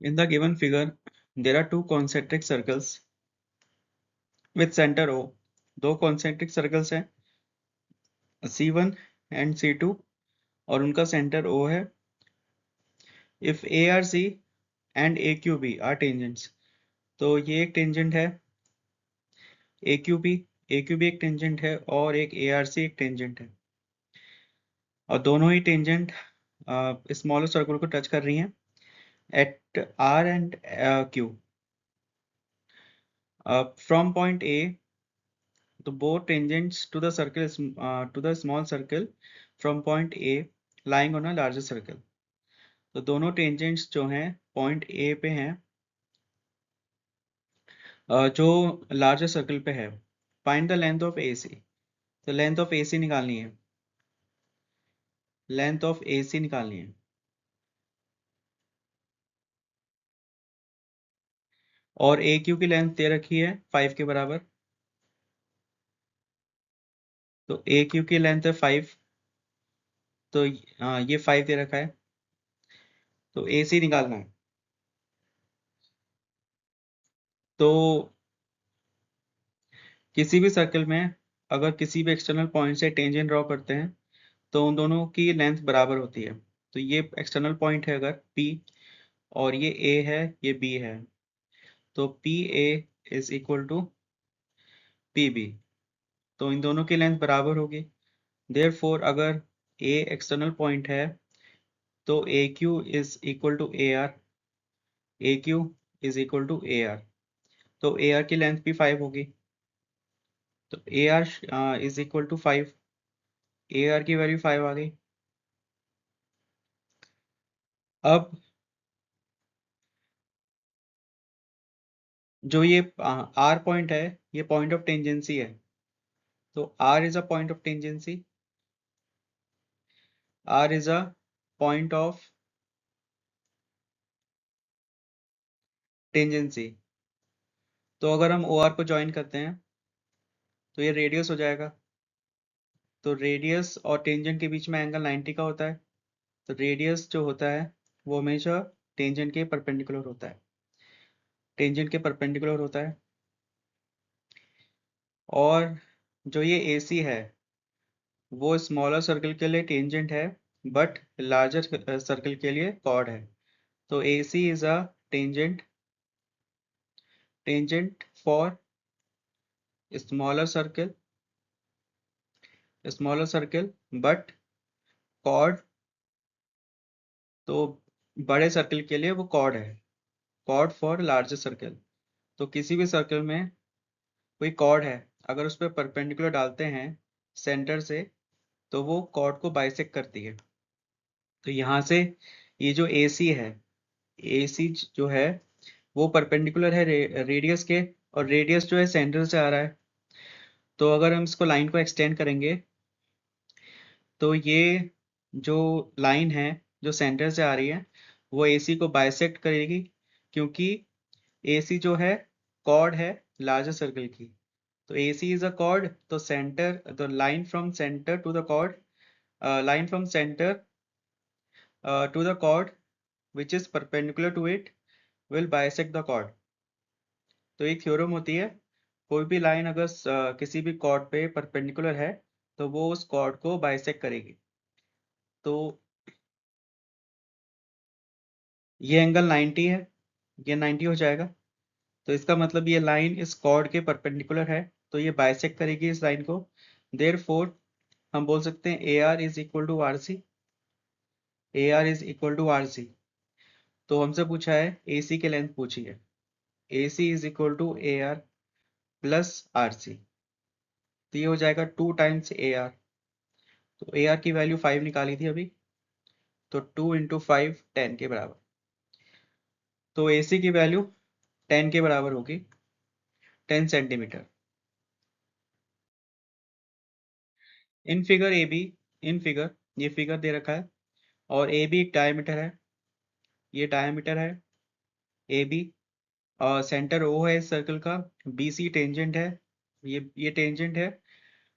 In the given figure, there are two concentric circles with center O. दो concentric circles हैं C1 and C2 और उनका centre O है. If ARC and AQB are tangents, तो ये एक tangent है. AQB एक टेंजेंट है और एक ARC एक टेंजेंट है और दोनों ही टेंजेंट स्मॉलर सर्कल को टच कर रही हैं at R and Q. From point A, the both tangents to the circle to the small circle from point A lying on a larger circle. तो दोनों टेंजेंट्स जो हैं पॉइंट A पे हैं जो लार्जर सर्कल पे है. Find the length of AC. तो लेंथ ऑफ AC निकालनी है. लेंथ ऑफ AC निकालनी है. और AQ की लेंथ दे रखी है 5 के बराबर. तो AQ की लेंथ है 5. तो ये 5 दे रखा है. तो AC निकालना है. तो किसी भी सर्कल में अगर किसी भी एक्सटर्नल पॉइंट से टेंजेंट ड्रॉ करते हैं तो उन दोनों की लेंथ बराबर होती है. तो ये एक्सटर्नल पॉइंट है अगर P और ये A है ये B है तो PA is equal to PB. तो इन दोनों की लेंथ बराबर होगी. देयरफॉर अगर A एक्सटर्नल पॉइंट है तो AQ is equal to AR. AQ is equal to AR. तो AR की लेंथ भी 5 होगी. तो AR is equal to 5. AR की वैल्यू 5 आ गई. अब जो ये R पॉइंट है ये पॉइंट ऑफ टेंजेंसी है. तो R is a point of tangency. R is a point of tangency. तो अगर हम OR को ज्वाइन करते हैं तो ये रेडियस हो जाएगा. तो रेडियस और टेंजेंट के बीच में एंगल 90 का होता है. तो रेडियस जो होता है वो हमेशा टेंजेंट के परपेंडिकुलर होता है. टेंजेंट के परपेंडिकुलर होता है. और जो ये AC है वो स्मॉलर सर्कल के लिए टेंजेंट है बट लार्जर सर्कल के लिए कॉर्ड है. तो AC is a tangent for smaller circle but chord तो बड़े सर्कल के लिए वो कॉर्ड है. Chord for larger circle. तो किसी भी सर्कल में कोई कॉर्ड है अगर उस पर परपेंडिकुलर डालते हैं सेंटर से तो वो कॉर्ड को बाइसेक्ट करती है. तो यहाँ से ये जो AC है AC जो है वो परपेंडिकुलर है रेडियस के और रेडियस जो है सेंटर से आ रहा है. तो अगर हम इसको लाइन को एक्सटेंड करेंगे तो ये जो लाइन है जो सेंटर से आ रही है वो AC को बाइसेक्ट करेगी क्योंकि AC जो है कॉर्ड है लार्जर सर्कल की. तो AC इज अ कॉर्ड. तो centre the line from centre to the chord line from center to the chord which is perpendicular to it will bisect the chord. तो एक theorem होती है कोई भी लाइन अगर किसी भी कॉर्ड पे परपेंडिकुलर है तो वो उस कॉर्ड को बाइसेक्ट करेगी. तो ये एंगल 90 है. ये 90 हो जाएगा. तो इसका मतलब ये लाइन इस कॉर्ड के परपेंडिकुलर है तो ये बाइसेक्ट करेगी इस लाइन को. देयरफॉर हम बोल सकते हैं AR is equal to RC. AR is equal to RC. तो हमसे पूछा है AC की लेंथ पूछी है. AC is equal to AR plus RC. तो ये हो जाएगा 2 टाइम्स AR. तो AR की वैल्यू 5 निकाली थी अभी. तो 2 इंटू 5 10 के बराबर. तो AC की वैल्यू 10 के बराबर होगी 10 सेंटीमीटर. इन फिगर ये फिगर दे रखा है और AB एक डायमीटर है. ये डायमीटर है AB और सेंटर O है इस सर्कल का. BC टेंजेंट है. ये टेंजेंट है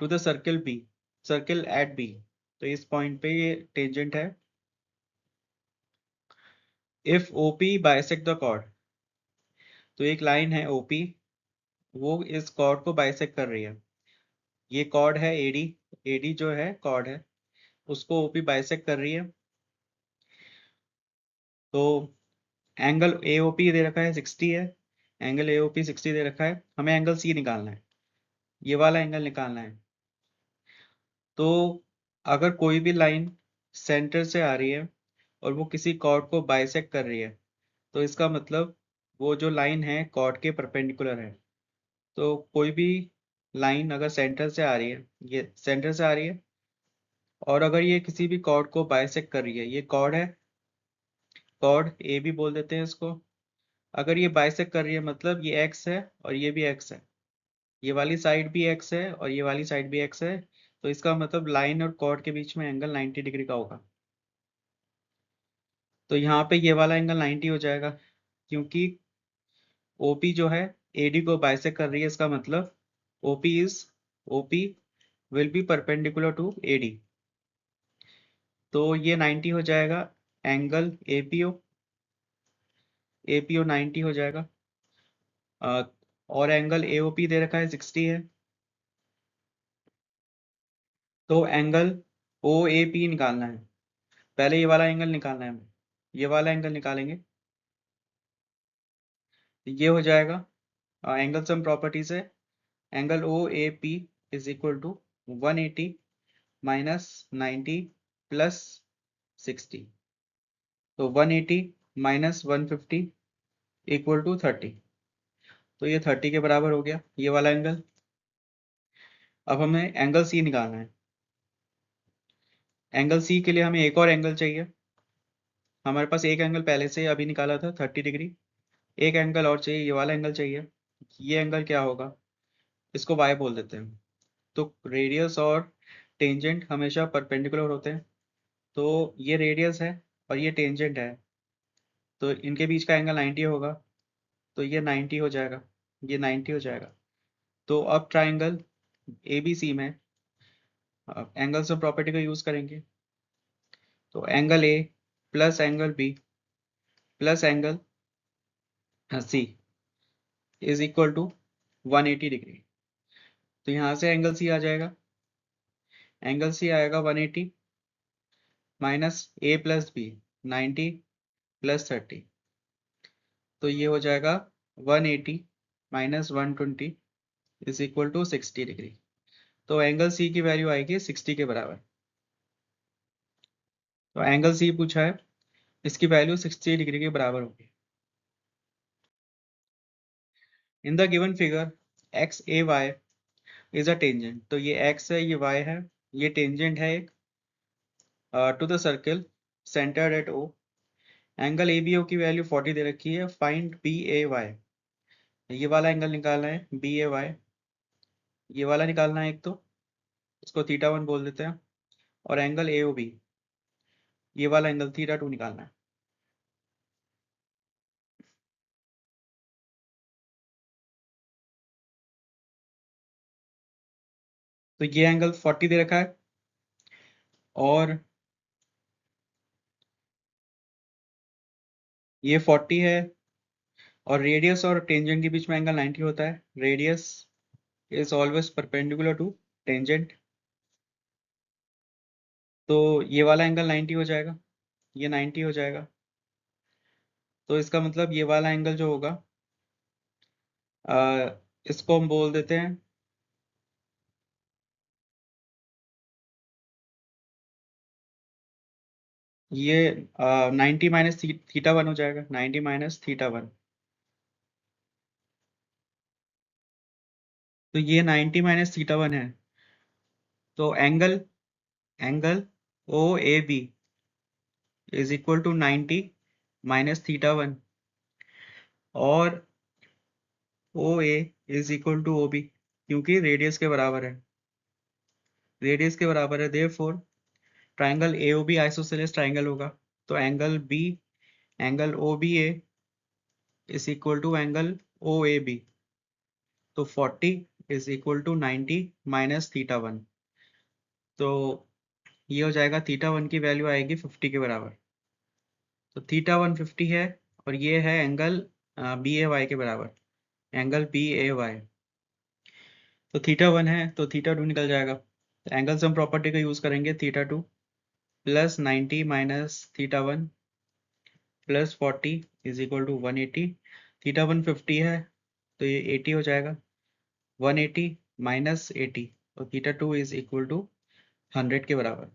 to the circle at B. तो इस पॉइंट पे ये टेंजेंट है. If OP bisect the chord, तो एक लाइन है ओपी, वो इस कॉर्ड को बाइसेक्ट कर रही है। ये कॉर्ड है एडी, एडी जो है कॉर्ड है, उसको ओपी बाइसेक्ट कर रही है। तो एंगल एओपी दे रखा है 60 है, एंगल एओपी 60 दे रखा है, हमें एंगल सी निकालना है, ये वाला एंगल निकालना है। तो अगर कोई भी लाइन सेंटर से आ रही है और वो किसी कॉर्ड को बाइसेक्ट कर रही है, तो इसका मतलब वो जो लाइन है कॉर्ड के परपेंडिकुलर है। तो कोई भी लाइन अगर सेंटर से आ रही है, ये सेंटर से आ रही है, और अगर ये किसी भी कॉर्ड को बाइसेक्ट कर रही है, ये कॉर्ड है, कॉर्ड ए भी बोल देते हैं इसको। अगर ये बाइसेक्ट कर रही है मतलब ये एक्स है और ये भी एक्स है, ये वाली साइड भी एक्स है और ये वाली साइड भी एक्स है, तो इसका मतलब लाइन और कॉर्ड के बीच में एंगल 90 डिग्री का होगा। तो यहाँ पे ये वाला एंगल 90 हो जाएगा, क्योंकि ओपी जो है एडी को बाइसेक्ट कर रही है, इसका मतलब OP will be perpendicular to AD. तो ये 90 हो जाएगा, एंगल एपीओ 90 हो जाएगा। और एंगल एओपी दे रखा है 60 है, तो एंगल ओ ए पी निकालना है। पहले ये वाला एंगल निकालना है हमें, ये वाला एंगल निकालेंगे, ये हो जाएगा। एंगल सम प्रॉपर्टी से angle O A P is equal to 180 minus 90 plus 60। तो 180 माइनस 150 इक्वल टू 30, तो ये 30 के बराबर हो गया ये वाला एंगल। अब हमें एंगल सी निकालना है। एंगल सी के लिए हमें एक और एंगल चाहिए। हमारे पास एक एंगल पहले से अभी निकाला था 30 डिग्री, एक एंगल और चाहिए, ये वाला एंगल चाहिए। ये एंगल क्या होगा, इसको वाई बोल देते हैं। तो रेडियस और टेंजेंट हमेशा परपेंडिकुलर होते हैं, तो ये रेडियस है और ये टेंजेंट है, तो इनके बीच का एंगल 90 होगा, तो ये 90 हो जाएगा, ये 90 हो जाएगा। तो अब ट्राइंगल ए बी सी में एंगल्स ऑफ प्रॉपर्टी का यूज करेंगे। तो angle A plus angle B plus angle C is equal to 180 degree. तो यहाँ से एंगल सी आ जाएगा, एंगल सी आएगा 180 minus A plus B 90 plus 30, तो ये हो जाएगा 180 minus 120 is equal to 60 degree. तो एंगल सी की वैल्यू आएगी 60 के बराबर। तो एंगल सी पूछा है, इसकी वैल्यू 60 डिग्री के बराबर होगी। In the given figure X A Y is a tangent, तो ये एक्स है ये वाई है, ये टेंजेंट है एक to the circle centred at O. Angle A B O की वैल्यू 40 दे रखी है, फाइंड बी ए वाई। ये वाला एंगल निकालना है बी ए वाई, ये वाला निकालना है एक, तो इसको थीटा 1 बोल देते हैं। और एंगल ए ओ बी, ये वाला एंगल थीटा 2 निकालना है। तो ये एंगल 40 दे रखा है, और ये 40 है, और रेडियस और टेंजेंट के बीच में एंगल 90 होता है। Radius is always perpendicular to tangent, तो ये वाला एंगल 90 हो जाएगा, ये 90 हो जाएगा। तो इसका मतलब ये वाला एंगल जो होगा, इसको हम बोल देते हैं, ये 90 माइनस थीटा 1 हो जाएगा, 90 माइनस थीटा 1। तो ये 90 माइनस थीटा 1 है, तो angle angle O A B is equal to 90 minus theta 1, और O A is equal to O B, क्योंकि रेडियस के बराबर है, रेडियस के बराबर है, therefore triangle A O B isosceles triangle होगा। तो angle O B A is equal to angle O A B. तो 40 is equal to 90 minus theta 1, तो ये हो जाएगा, थीटा 1 की वैल्यू आएगी 50 के बराबर। तो थीटा 150 है और ये है एंगल बी ए वाई के बराबर, एंगल बी ए वाई। तो थीटा 1 है तो थीटा 2 निकल जाएगा। तो एंगल सम प्रॉपर्टी का यूज़ करेंगे, theta 2 plus 90 minus theta 1 plus 40 is equal to 180। Theta 150 है तो ये 80 हो जाएगा, 180 माइनस 80, और थीटा 2 इज इक्वल टू 100 के बराबर।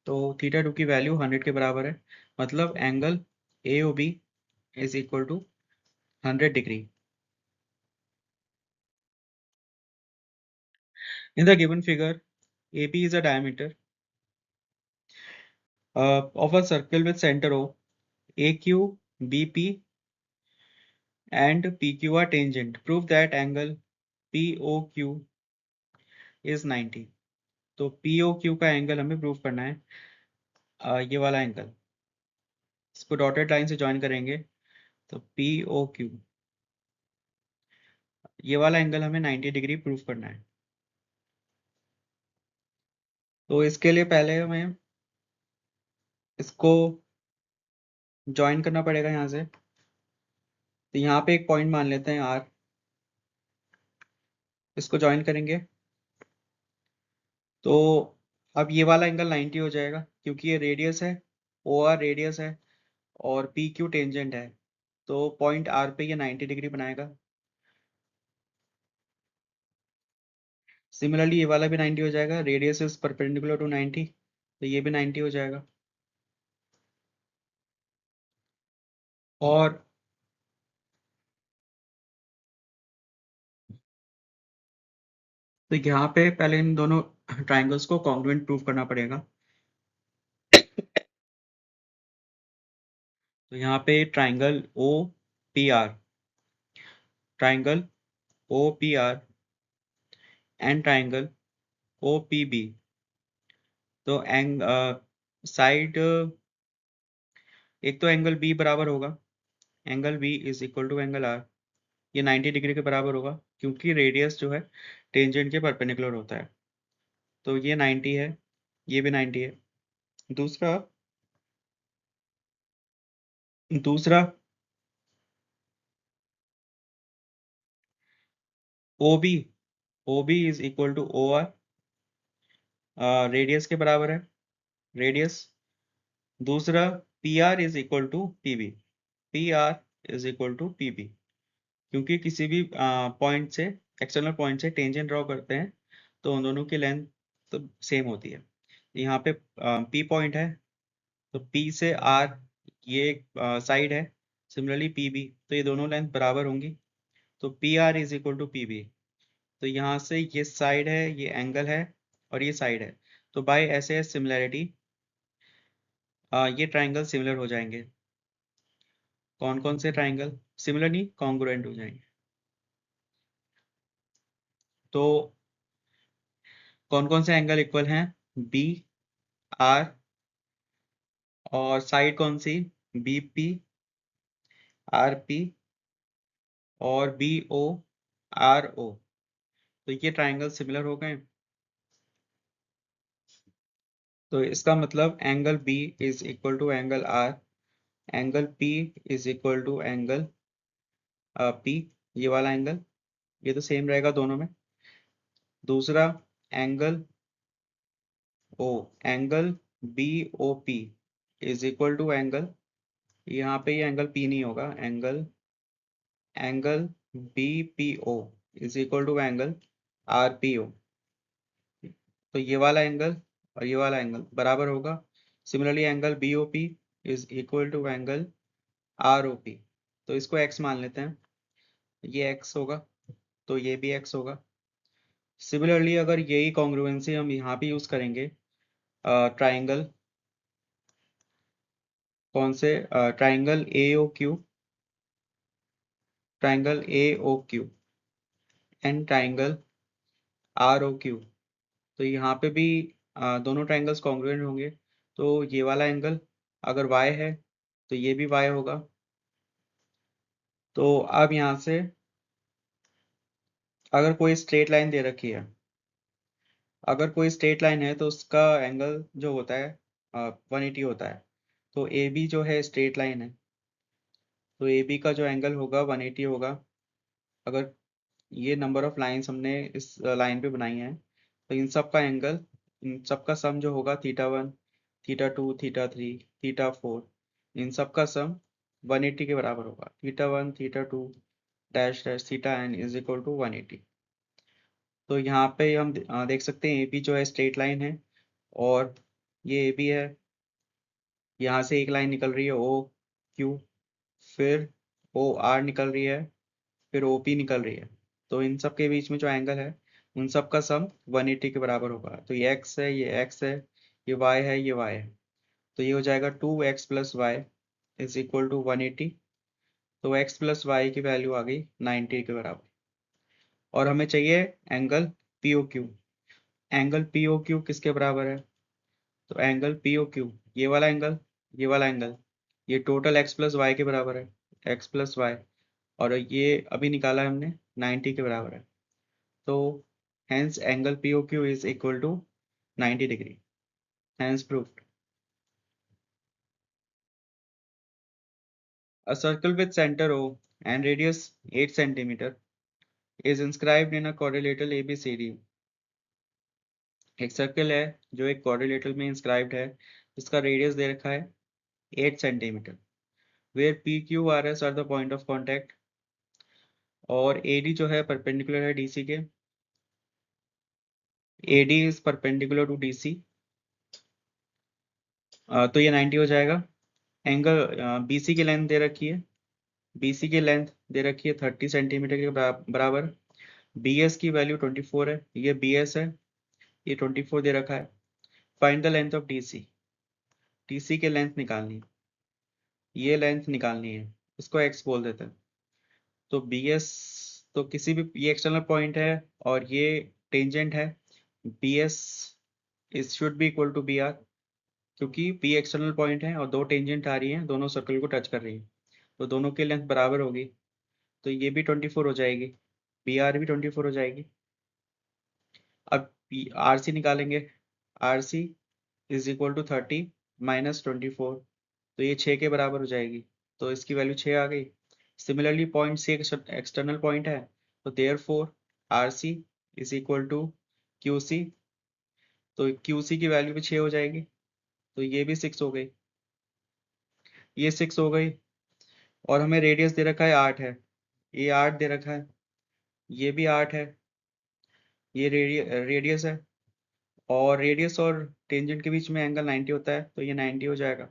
तो थीटा 2 की वैल्यू 100 के बराबर है, मतलब angle A O B is equal to 100 degree. In the given figure, AP is a diameter of a circle with center O. AQ, BP, and PQ are tangent. Prove that angle POQ is 90. तो POQ का angle हमें prove करना है, ये वाला angle. इसको dotted line से join करेंगे तो POQ, ये वाला एंगल हमें 90 डिग्री प्रूव करना है। तो इसके लिए पहले हमें इसको ज्वाइन करना पड़ेगा यहाँ से। तो यहाँ पे एक पॉइंट मान लेते हैं R, इसको ज्वाइन करेंगे तो अब ये वाला एंगल 90 हो जाएगा, क्योंकि ये रेडियस है, ओ आर रेडियस है और पी क्यू टेंजेंट है, तो पॉइंट आर पे ये 90 डिग्री बनाएगा। सिमिलरली ये वाला भी 90 हो जाएगा, रेडियस इज परपेंडिकुलर टू 90, तो ये भी 90 हो जाएगा। और तो यहाँ पे पहले इन दोनों ट्राइंगल्स को कॉन्ग्रुएंट प्रूव करना पड़ेगा। तो यहाँ पे triangle O P R, triangle O P R and triangle O P B, तो साइड एक तो एंगल बी बराबर होगा, angle B is equal to angle R, ये 90 डिग्री के बराबर होगा क्योंकि रेडियस जो है टेंजेंट के परपेंडिकुलर होता है। तो ये 90 है, ये भी 90 है। दूसरा दूसरा O B, O B is equal to O R, radius के बराबर है, रेडियस। दूसरा P R is equal to P B, P R is equal to P B, क्योंकि किसी भी पॉइंट से, एक्सटर्नल पॉइंट से टेंजेंट ड्रॉ करते हैं तो उन दोनों की लेंथ तो सेम होती है। यहाँ पे पी पॉइंट है तो पी से आर ये एक साइड है, सिमिलरली पी बी, तो ये दोनों लेंथ बराबर होंगी, तो P R is equal to P B. तो यहाँ से ये साइड है, ये एंगल है और ये साइड है, तो बाय ऐसे सिमिलैरिटी ये ट्राइंगल सिमिलर हो जाएंगे। कौन कौन से ट्राइंगल सिमिलर नहीं, कॉन्ग्रुएंट हो जाएंगे। तो कौन कौन से एंगल इक्वल हैं, बी आर, और साइड कौन सी, बी पी आर पी और बी ओ आर ओ, तो ये ट्राइंगल सिमिलर हो गए। तो इसका मतलब angle B is equal to angle R, angle P is equal to angle P, ये वाला एंगल, ये तो सेम रहेगा दोनों में। दूसरा angle O, angle B O P is equal to angle, यहाँ पे ये एंगल पी नहीं होगा, angle angle B P O is equal to angle R P O, तो ये वाला एंगल और ये वाला एंगल बराबर होगा। Similarly angle B O P is equal to angle R O P, तो इसको x मान लेते हैं, ये x होगा तो ये भी x होगा। सिमिलरली अगर यही कॉन्ग्रुएंसी हम यहाँ पे यूज करेंगे ट्राइंगल, कौन से, triangle A O Q, triangle A O Q and triangle R O Q, तो यहाँ पे भी दोनों ट्राइंगल्स कॉन्ग्रुएंट होंगे। तो ये वाला एंगल अगर y है तो ये भी y होगा। तो अब यहाँ से अगर कोई स्ट्रेट लाइन दे रखी है, अगर कोई स्ट्रेट लाइन है तो उसका एंगल जो होता है 180 होता है। तो ए बी जो है स्ट्रेट लाइन है, तो ए बी का जो एंगल होगा 180 होगा। अगर ये नंबर ऑफ लाइंस हमने इस लाइन पे बनाई हैं, तो इन सब का एंगल, इन सब का सम जो होगा θ1, θ2, θ3, θ4, इन सब का सम 180 के बराबर होगा। θ1, θ2 dash dash theta N is equal to 180। तो यहाँ पे हम देख सकते हैं ए बी जो है स्ट्रेट लाइन है, और ये ए बी है। यहाँ से एक लाइन निकल रही है ओ क्यू, फिर ओ आर निकल रही है, फिर ओ पी निकल रही है। तो इन सब के बीच में जो एंगल है, उन सब का सम 180 के बराबर होगा। तो ये एक्स है, ये एक्स है, ये वाई है, ये वाई है। तो ये हो जाएगा 2x plus Y is equal to 180। तो x प्लस वाई की वैल्यू आ गई 90 के बराबर। और हमें चाहिए angle P O Q. Angle P O Q किसके बराबर है? तो एंगल पी ओ क्यू, ये वाला एंगल, ये वाला एंगल, ये टोटल एक्स प्लस वाई के बराबर है, एक्स प्लस वाई। और ये अभी निकाला है हमने 90 के बराबर है। तो hence angle POQ is equal to 90 degree. Hence proved. A circle with center O and radius 8 centimeter is inscribed in a quadrilateral ABCD. एक सर्कल है जो एक quadrilateral में inscribed है, जिसका रेडियस दे रखा है 8 centimetre, where PQRS are the point of contact, और AD जो है परपेंडिकुलर है DC के, AD is perpendicular to DC। तो ये 90 हो जाएगा। एंगल BC की लेंथ दे रखी है, BC की लेंथ दे रखी है 30 सेंटीमीटर के बराबर। BS की वैल्यू 24 है, ये BS है, ये 24 दे रखा है। Find the length of DC। DC की लेंथ निकालनी है, ये लेंथ निकालनी है, इसको X बोल देते हैं। तो BS, तो किसी भी, ये एक्सटर्नल पॉइंट है और ये टेंजेंट है। BS is should be equal to BR, क्योंकि P एक्सटर्नल पॉइंट है और दो टेंजेंट आ रही हैं, दोनों सर्कल को टच कर रही है, तो दोनों की लेंथ बराबर होगी। तो ये भी 24 हो जाएगी, BR भी 24 हो जाएगी। अब RC निकालेंगे, RC is equal to 30 minus 24, तो ये 6 के बराबर हो जाएगी। तो इसकी वैल्यू 6 आ गई। Similarly point C external point है, तो therefore RC is equal to QC। तो QC की वैल्यू भी 6 हो जाएगी, तो ये भी 6 हो गई, ये 6 हो गई। और हमें रेडियस दे रखा है 8 है, ये 8 दे रखा है, ये भी 8 है, ये रेडियस है। और रेडियस और टेंजेंट के बीच में एंगल 90 होता है, तो ये 90 हो जाएगा।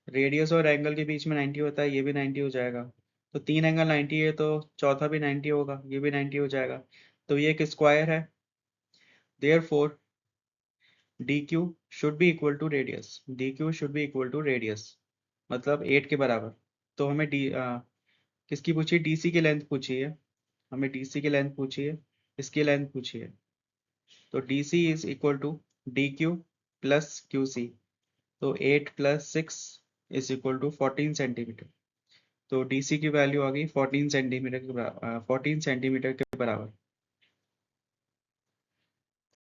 रेडियस और एंगल के बीच में 90 होता है, ये भी 90 हो जाएगा। तो तीन एंगल 90 है, तो चौथा भी 90 होगा, ये भी 90 हो जाएगा। तो ये एक स्क्वायर है। Therefore D Q should be equal to radius, D Q should be equal to radius, मतलब 8 के बराबर। तो हमें किसकी पूछी? डीसी की लेंथ पूछी है, हमें डीसी की लेंथ पूछी है, इसकी लेंथ पूछी है। तो DC is equal to D Q plus Q C. तो 8 plus 6 is equal to 14 centimetre. तो DC की वैल्यू आ गई 14 सेंटीमीटर के बराबर, 14 सेंटीमीटर के बराबर।